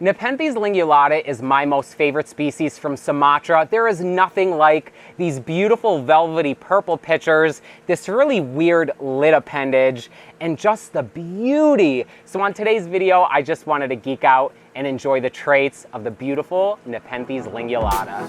Nepenthes lingulata is my most favorite species from Sumatra. There is nothing like these beautiful velvety purple pitchers, this really weird lid appendage, and just the beauty. So on today's video, I just wanted to geek out and enjoy the traits of the beautiful Nepenthes lingulata.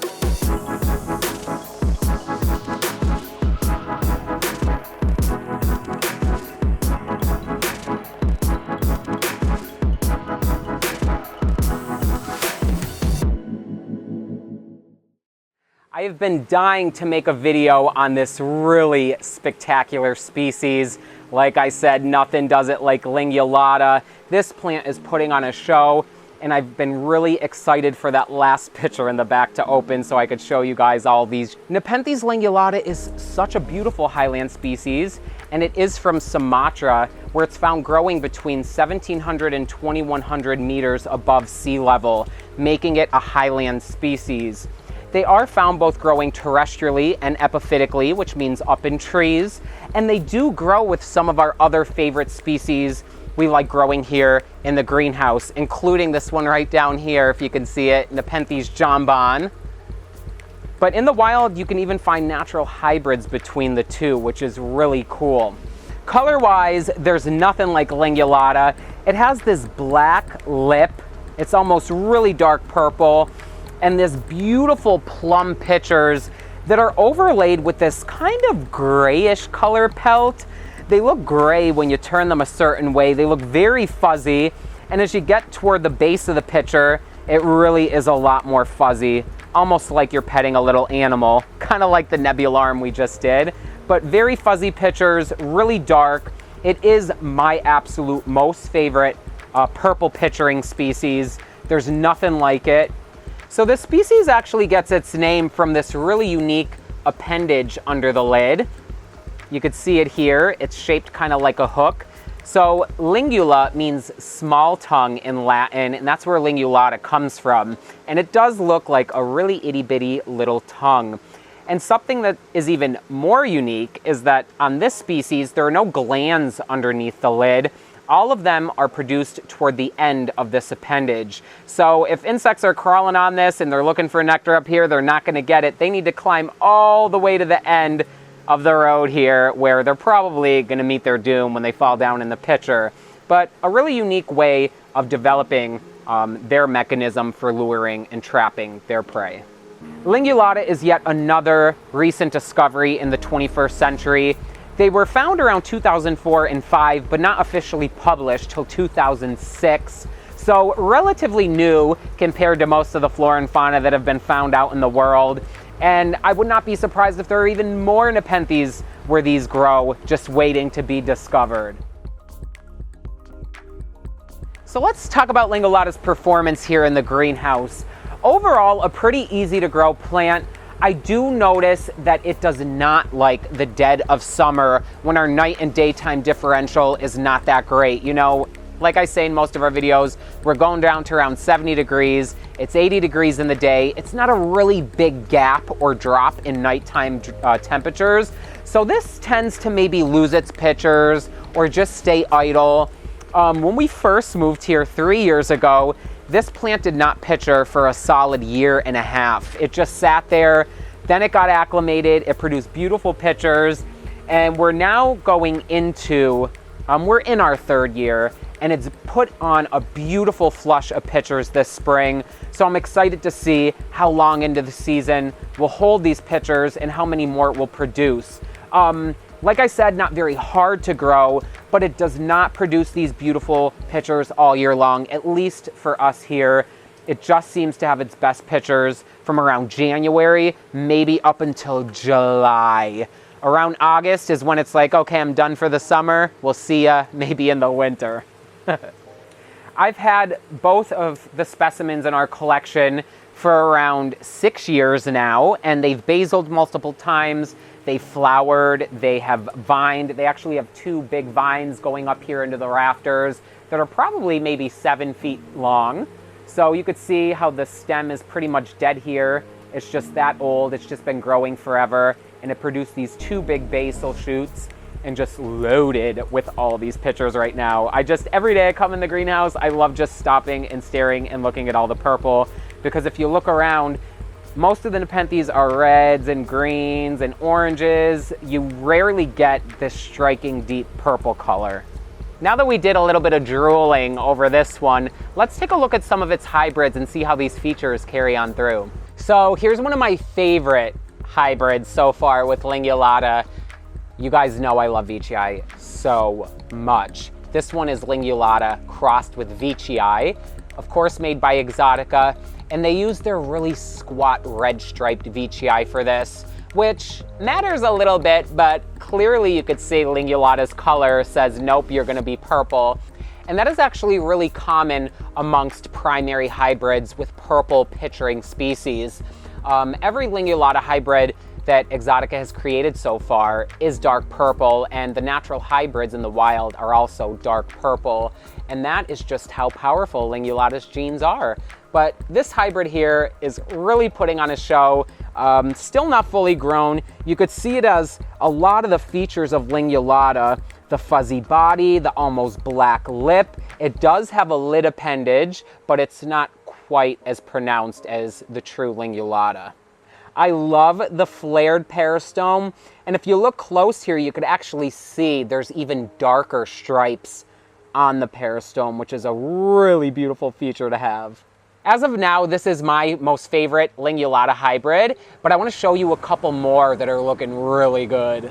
I have been dying to make a video on this really spectacular species. Like I said, nothing does it like lingulata. This plant is putting on a show, and I've been really excited for that last picture in the back to open so I could show you guys all these. Nepenthes lingulata is such a beautiful highland species, and it is from Sumatra, where it's found growing between 1,700 and 2,100 meters above sea level, making it a highland species. They are found both growing terrestrially and epiphytically, which means up in trees, and they do grow with some of our other favorite species we like growing here in the greenhouse, including this one right down here, if you can see it, Nepenthes jambon. But in the wild, you can even find natural hybrids between the two, which is really cool. Color-wise, there's nothing like lingulata. It has this black lip. It's almost really dark purple, and this beautiful plum pitchers that are overlaid with this kind of grayish color pelt. They look gray when you turn them a certain way. They look very fuzzy, and as you get toward the base of the pitcher, it really is a lot more fuzzy, almost like you're petting a little animal, kind of like the nebularm we just did, but very fuzzy pitchers, really dark. It is my absolute most favorite purple pitchering species. There's nothing like it. So this species actually gets its name from this really unique appendage under the lid. You could see it here. It's shaped kind of like a hook. So lingula means small tongue in Latin, and that's where lingulata comes from. And it does look like a really itty bitty little tongue. And something that is even more unique is that on this species, there are no glands underneath the lid. All of them are produced toward the end of this appendage. So if insects are crawling on this and they're looking for nectar up here, they're not going to get it. They need to climb all the way to the end of the road here, where they're probably going to meet their doom when they fall down in the pitcher. But a really unique way of developing their mechanism for luring and trapping their prey. Lingulata is yet another recent discovery in the 21st century. They were found around 2004 and 5, but not officially published till 2006. So relatively new compared to most of the flora and fauna that have been found out in the world. And I would not be surprised if there are even more Nepenthes where these grow, just waiting to be discovered. So let's talk about lingulata's performance here in the greenhouse. Overall, a pretty easy to grow plant. I do notice that it does not like the dead of summer when our night and daytime differential is not that great. You know, like I say in most of our videos, we're going down to around 70 degrees. It's 80 degrees in the day. It's not a really big gap or drop in nighttime temperatures. So this tends to maybe lose its pitchers or just stay idle. When we first moved here 3 years ago, this plant did not pitcher for a solid year and a half. It just sat there, then it got acclimated, it produced beautiful pitchers, and we're now going into, we're in our third year, and it's put on a beautiful flush of pitchers this spring. So I'm excited to see how long into the season we'll hold these pitchers and how many more it will produce. Like I said, not very hard to grow, but it does not produce these beautiful pitchers all year long, at least for us here. It just seems to have its best pitchers from around January, maybe up until July. Around August is when it's like, okay, I'm done for the summer. We'll see ya maybe in the winter. I've had both of the specimens in our collection for around 6 years now, and they've basiled multiple times. They flowered, they have vined. They actually have 2 big vines going up here into the rafters that are probably maybe 7 feet long. So you could see how the stem is pretty much dead here. It's just that old. It's just been growing forever, and it produced these 2 big basal shoots. and just loaded with all these pictures right now. Every day I come in the greenhouse, I love just stopping and staring and looking at all the purple, because if you look around, most of the Nepenthes are reds and greens and oranges. You rarely get this striking deep purple color. Now that we did a little bit of drooling over this one, let's take a look at some of its hybrids and see how these features carry on through. So here's one of my favorite hybrids so far with lingulata. You guys know I love veitchii so much. This one is lingulata crossed with veitchii, of course made by Exotica, and they use their really squat red striped veitchii for this, which matters a little bit, but clearly you could see lingulata's color says, nope, you're gonna be purple. And that is actually really common amongst primary hybrids with purple picturing species. Every lingulata hybrid that Exotica has created so far is dark purple, and the natural hybrids in the wild are also dark purple. And that is just how powerful lingulata's genes are. But this hybrid here is really putting on a show. Still not fully grown. You could see it as a lot of the features of lingulata, the fuzzy body, the almost black lip. It does have a lid appendage, but it's not quite as pronounced as the true lingulata. I love the flared peristome, and if you look close here, you could actually see there's even darker stripes on the peristome, which is a really beautiful feature to have. As of now, this is my most favorite lingulata hybrid, but I want to show you a couple more that are looking really good.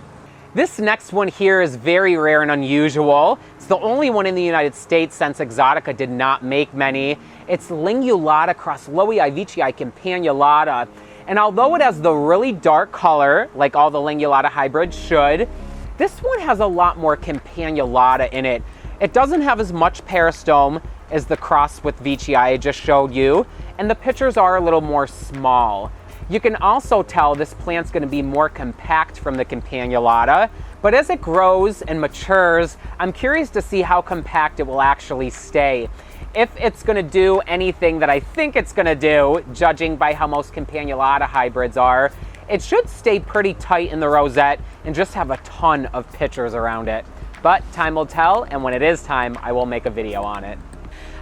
This next one here is very rare and unusual. It's the only one in the United States since Exotica did not make many. It's lingulata cross Lowii veitchii campanulata. And although it has the really dark color, like all the lingulata hybrids should, this one has a lot more campanulata in it. It doesn't have as much peristome as the cross with veitchii I just showed you, and the pictures are a little more small. You can also tell this plant's going to be more compact from the campanulata, but as it grows and matures, I'm curious to see how compact it will actually stay. If it's going to do anything that I think it's going to do, judging by how most campanulata hybrids are, it should stay pretty tight in the rosette and just have a ton of pictures around it. But time will tell, and when it is time, I will make a video on it.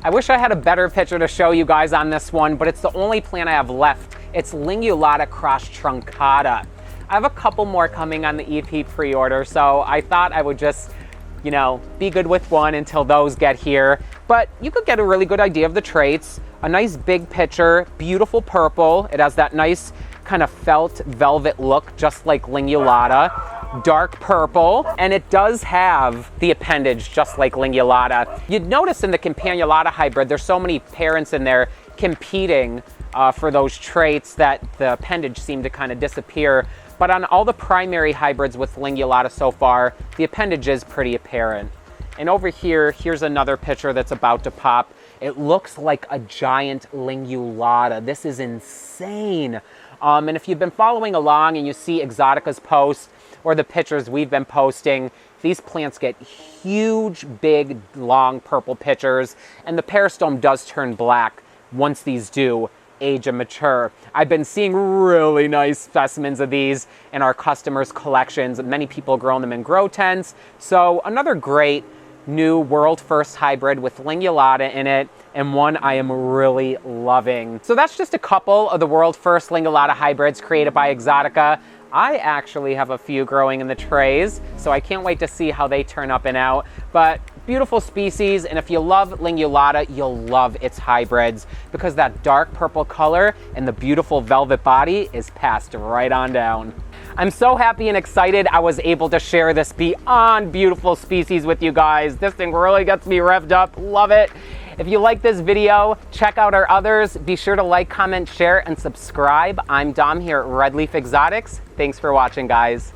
I wish I had a better picture to show you guys on this one, but it's the only plant I have left. It's lingulata cross truncata. I have a couple more coming on the EP pre-order, so I thought I would just, you know, be good with one until those get here. But you could get a really good idea of the traits. A nice big picture, beautiful purple. It has that nice kind of felt velvet look, just like lingulata. Dark purple, and it does have the appendage just like lingulata. You'd notice in the campanulata hybrid, there's so many parents in there competing for those traits that the appendage seemed to kind of disappear. But on all the primary hybrids with lingulata so far, the appendage is pretty apparent. And over here, here's another picture that's about to pop. It looks like a giant lingulata. This is insane. And if you've been following along and you see Exotica's posts or the pictures we've been posting, these plants get huge, big, long purple pictures, and the peristome does turn black once these do age and mature. I've been seeing really nice specimens of these in our customers' collections. Many people grow them in grow tents. So another great new world first hybrid with lingulata in it, and one I am really loving. So that's just a couple of the world first lingulata hybrids created by Exotica. I actually have a few growing in the trays, so I can't wait to see how they turn up and out. But beautiful species, and if you love lingulata, you'll love its hybrids because that dark purple color and the beautiful velvet body is passed right on down. I'm so happy and excited I was able to share this beyond beautiful species with you guys. This thing really gets me revved up. Love it. If you like this video, check out our others. Be sure to like, comment, share, and subscribe. I'm Dom here at Red Leaf Exotics. Thanks for watching, guys.